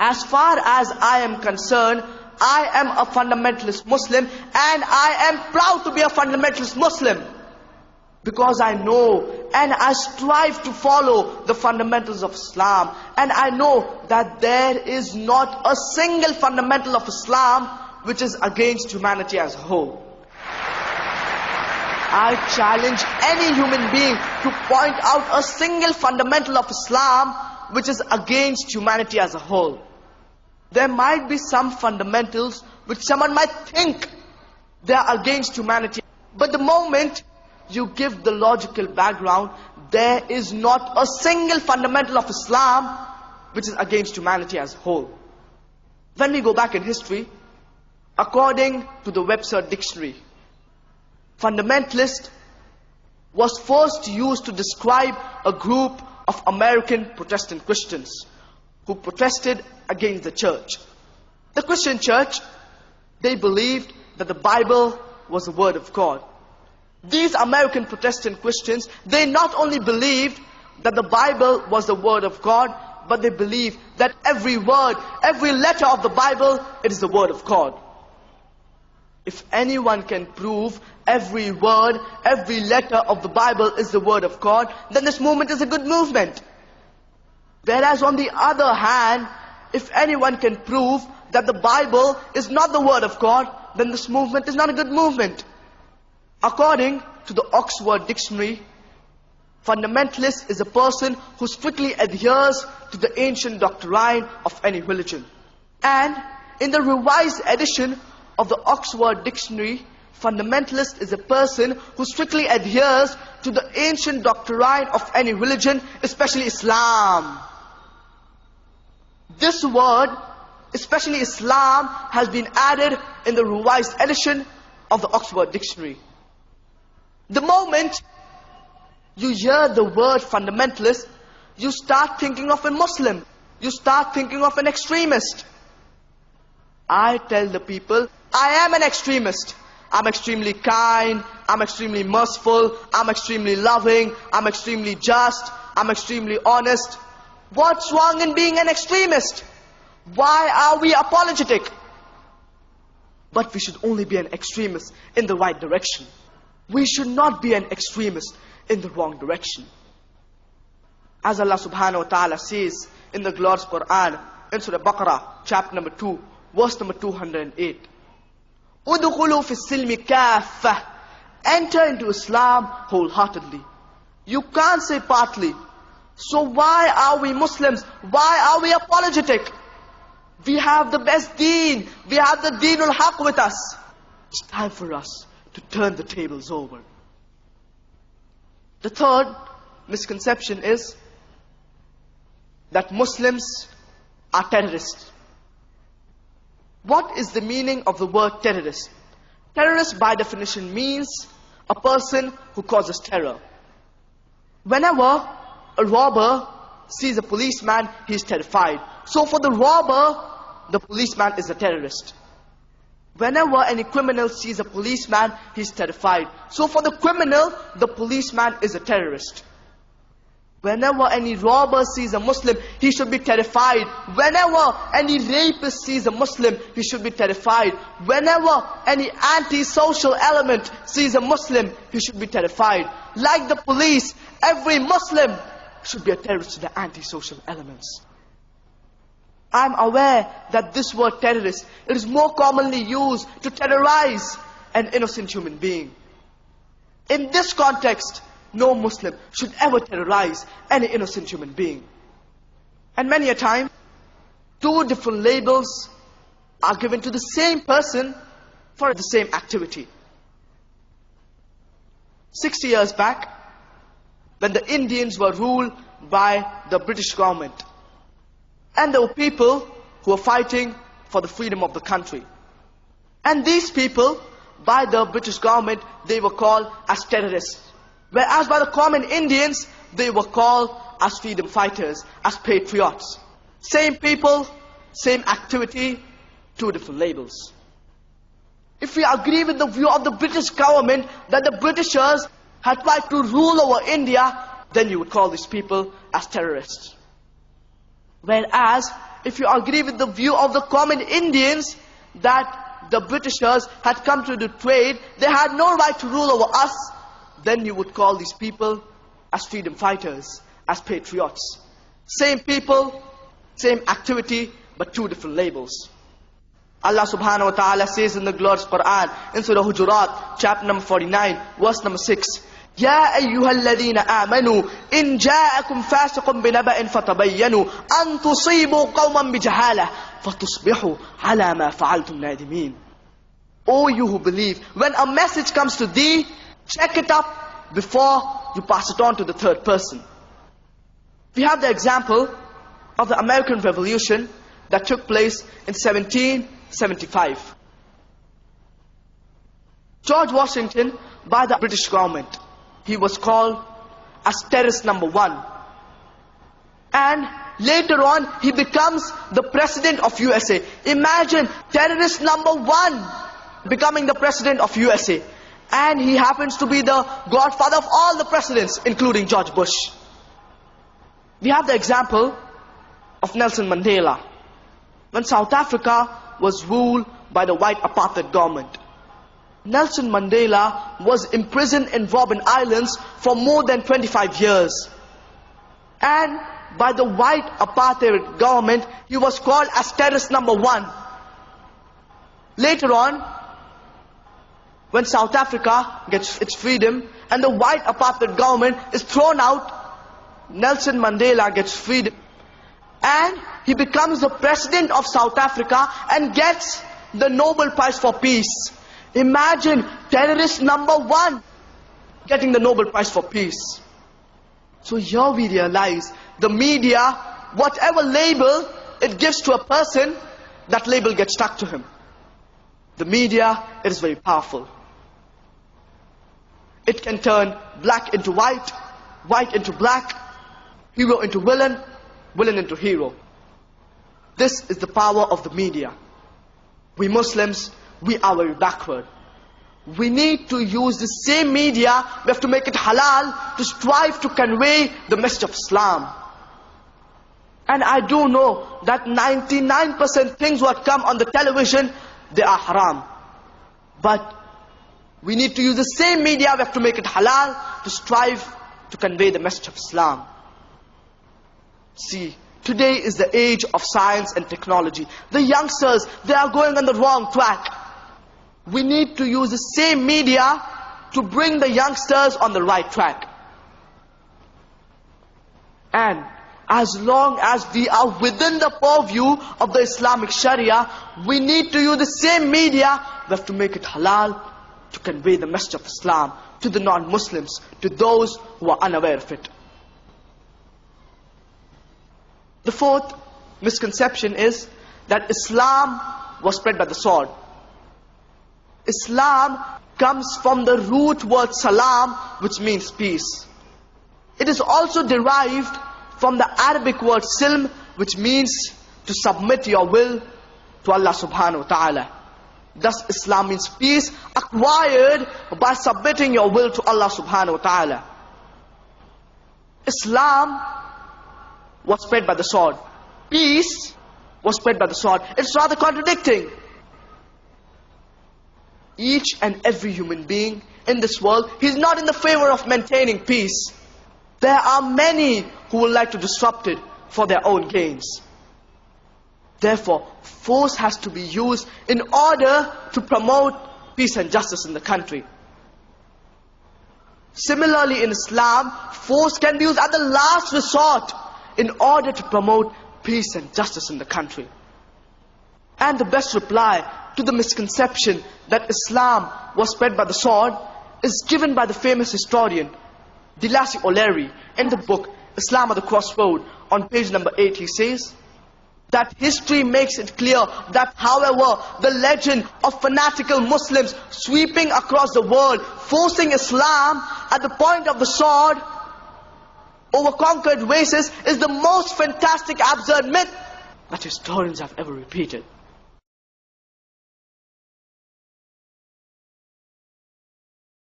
As far as I am concerned, I am a fundamentalist Muslim, and I am proud to be a fundamentalist Muslim. Because I know and I strive to follow the fundamentals of Islam. And I know that there is not a single fundamental of Islam which is against humanity as a whole. I challenge any human being to point out a single fundamental of Islam which is against humanity as a whole. There might be some fundamentals which someone might think they are against humanity. But the moment you give the logical background, there is not a single fundamental of Islam which is against humanity as a whole. When we go back in history, according to the Webster Dictionary, fundamentalist was first used to describe a group of American Protestant Christians who protested against the church. The Christian church, they believed that the Bible was the Word of God. These American Protestant Christians, they not only believed that the Bible was the Word of God, but they believed that every word, every letter of the Bible, it is the Word of God. If anyone can prove every word, every letter of the Bible is the Word of God, then this movement is a good movement. Whereas on the other hand, if anyone can prove that the Bible is not the Word of God, then this movement is not a good movement. According to the Oxford Dictionary, fundamentalist is a person who strictly adheres to the ancient doctrine of any religion. And in the revised edition of the Oxford Dictionary, fundamentalist is a person who strictly adheres to the ancient doctrine of any religion, especially Islam. This word, especially Islam, has been added in the revised edition of the Oxford Dictionary. The moment you hear the word fundamentalist, you start thinking of a Muslim. You start thinking of an extremist. I tell the people, I am an extremist. I'm extremely kind, I'm extremely merciful, I'm extremely loving, I'm extremely just, I'm extremely honest. What's wrong in being an extremist? Why are we apologetic? But we should only be an extremist in the right direction. We should not be an extremist in the wrong direction. As Allah subhanahu wa ta'ala says in the glorious Quran, in Surah Baqarah, chapter number 2, verse number 208. Udkhulu fi silmi kaffah. Enter into Islam wholeheartedly. You can't say partly. So why are we Muslims? Why are we apologetic? We have the best deen. We have the deenul haq with us. It's time for us to turn the tables over. The third misconception is that Muslims are terrorists. What is the meaning of the word terrorist? Terrorist by definition means a person who causes terror. Whenever a robber sees a policeman, he is terrified. So for the robber, the policeman is a terrorist. Whenever any criminal sees a policeman, he is terrified. So for the criminal, the policeman is a terrorist. Whenever any robber sees a Muslim, he should be terrified. Whenever any rapist sees a Muslim, he should be terrified. Whenever any anti-social element sees a Muslim, he should be terrified. Like the police, every Muslim should be a terrorist to the anti-social elements. I'm aware that this word terrorist, it is more commonly used to terrorize an innocent human being. In this context, no Muslim should ever terrorize any innocent human being. And many a time, two different labels are given to the same person for the same activity. 60 years back, when the Indians were ruled by the British government, and there were people who were fighting for the freedom of the country. And these people, by the British government, they were called as terrorists. Whereas by the common Indians, they were called as freedom fighters, as patriots. Same people, same activity, two different labels. If we agree with the view of the British government that the Britishers had tried to rule over India, then you would call these people as terrorists. Whereas, if you agree with the view of the common Indians that the Britishers had come to do trade, they had no right to rule over us, then you would call these people as freedom fighters, as patriots. Same people, same activity, but two different labels. Allah subhanahu wa ta'ala says in the glorious Quran, in Surah Hujurat, chapter number 49, verse number 6, يا أيها الذين آمنوا إن جاءكم فاسق بنبأ فتبينوا أن تصيبوا قوما بجهالة فتصبحوا على ما فعلتم نادمين. O you who believe, when a message comes to thee, check it up before you pass it on to the third person. We have the example of the American Revolution that took place in 1775. George Washington, by the British government, he was called as terrorist number 1. And later on, he becomes the president of USA. Imagine terrorist number 1 becoming the president of USA. And he happens to be the godfather of all the presidents, including George Bush. We have the example of Nelson Mandela, when South Africa was ruled by the white apartheid government. Nelson Mandela was imprisoned in Robben Islands for more than 25 years. And by the white apartheid government, he was called as terrorist number 1. Later on, when South Africa gets its freedom and the white apartheid government is thrown out, Nelson Mandela gets freedom. And he becomes the president of South Africa and gets the Nobel Prize for Peace. Imagine terrorist number 1 getting the Nobel Prize for Peace. So here we realize the media, whatever label it gives to a person, that label gets stuck to him. The media, it is very powerful. It can turn black into white, white into black, hero into villain, villain into hero. This is the power of the media. We Muslims, we are very backward. We need to use the same media, we have to make it halal, to strive to convey the message of Islam. And I do know that 99% things what come on the television, they are haram. But we need to use the same media, we have to make it halal, to strive to convey the message of Islam. See, today is the age of science and technology. The youngsters, they are going on the wrong track. We need to use the same media to bring the youngsters on the right track. And as long as we are within the purview of the Islamic Sharia, we need to use the same media, we have to make it halal, to convey the message of Islam to the non-Muslims, to those who are unaware of it. The fourth misconception is that Islam was spread by the sword. Islam comes from the root word salam, which means peace. It is also derived from the Arabic word silm, which means to submit your will to Allah subhanahu wa ta'ala. Thus Islam means peace acquired by submitting your will to Allah subhanahu wa ta'ala. Islam was spread by the sword. Peace was spread by the sword. It's rather contradicting. Each and every human being in this world, he's not in the favor of maintaining peace. There are many who would like to disrupt it for their own gains. Therefore, force has to be used in order to promote peace and justice in the country. Similarly, in Islam, force can be used at the last resort in order to promote peace and justice in the country. And the best reply to the misconception that Islam was spread by the sword is given by the famous historian Dilasi O'Leary in the book Islam at the Crossroad. On page number 8 he says that history makes it clear that however the legend of fanatical Muslims sweeping across the world, forcing Islam at the point of the sword over conquered races, is the most fantastic, absurd myth that historians have ever repeated.